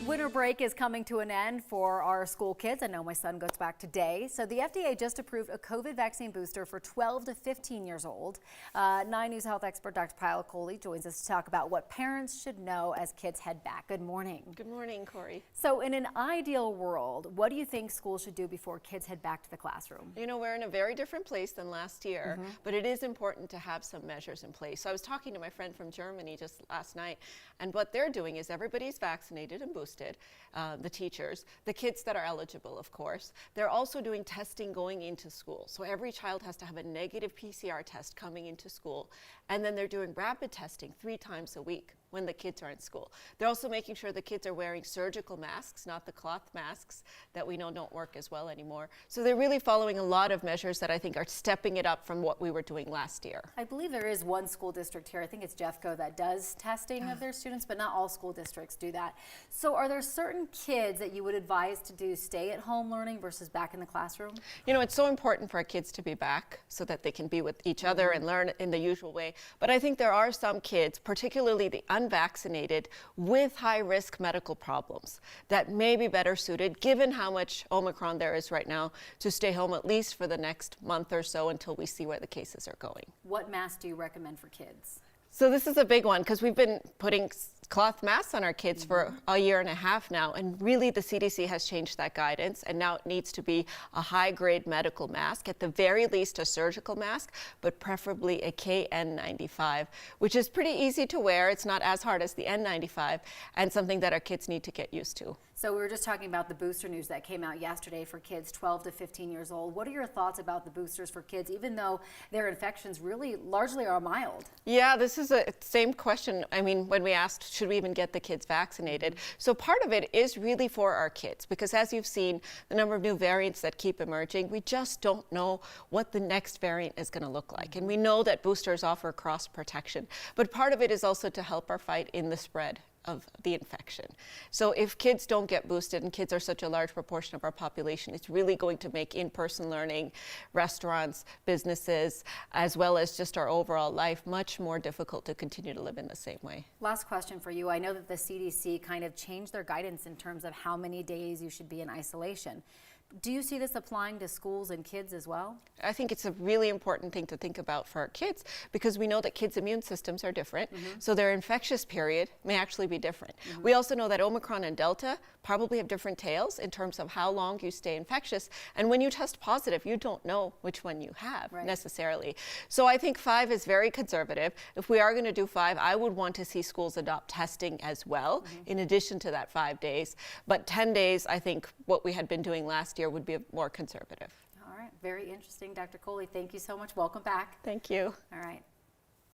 Winter break is coming to an end for our school kids. I know my son goes back today. So the FDA just approved a COVID vaccine booster for 12 to 15 years old. 9 News health expert Dr. Payal Kohli joins us to talk about what parents should know as kids head back. Good morning. Good morning, Corey. So in an ideal world, what do you think schools should do before kids head back to the classroom? You know, we're in a very different place than last year, but it is important to have some measures in place. So I was talking to my friend from Germany just last night, and what they're doing is everybody's vaccinated and boosted. The teachers, the kids that are eligible, of course. They're also doing testing going into school. So every child has to have a negative PCR test coming into school. And then they're doing rapid testing 3 times a week when the kids are in school. They're also making sure the kids are wearing surgical masks, not the cloth masks that we know don't work as well anymore. So they're really following a lot of measures that I think are stepping it up from what we were doing last year. I believe there is one school district here, I think it's Jeffco, that does testing of their students, but not all school districts do that. So are there certain kids that you would advise to do stay-at-home learning versus back in the classroom? You know, it's so important for our kids to be back so that they can be with each other and learn in the usual way. But I think there are some kids, particularly the unvaccinated, with high-risk medical problems that may be better suited, given how much Omicron there is right now, to stay home at least for the next month or so until we see where the cases are going. What mask do you recommend for kids? So this is a big one because we've been putting cloth masks on our kids for a year and a half now, and really the CDC has changed that guidance, and now it needs to be a high-grade medical mask, at the very least a surgical mask, but preferably a KN95, which is pretty easy to wear. It's not as hard as the N95, and something that our kids need to get used to. So we were just talking about the booster news that came out yesterday for kids 12 to 15 years old. What are your thoughts about the boosters for kids, even though their infections really largely are mild? Yeah, this is the same question. I mean, when we asked, should we even get the kids vaccinated? So part of it is really for our kids, because as you've seen, the number of new variants that keep emerging, we just don't know what the next variant is going to look like. And we know that boosters offer cross protection, but part of it is also to help our fight in the spread of the infection. So if kids don't get boosted, and kids are such a large proportion of our population, it's really going to make in-person learning, restaurants, businesses, as well as just our overall life much more difficult to continue to live in the same way. Last question for you. I know that the CDC kind of changed their guidance in terms of how many days you should be in isolation. Do you see this applying to schools and kids as well? I think it's a really important thing to think about for our kids, because we know that kids' immune systems are different, so their infectious period may actually be different. We also know that Omicron and Delta probably have different tails in terms of how long you stay infectious, and when you test positive, you don't know which one you have necessarily. So I think 5 is very conservative. If we are going to do 5, I would want to see schools adopt testing as well, in addition to that 5 days. But 10 days, I think what we had been doing last year would be more conservative. All right, very interesting. Dr. Kohli, thank you so much. Welcome back. Thank you. All right.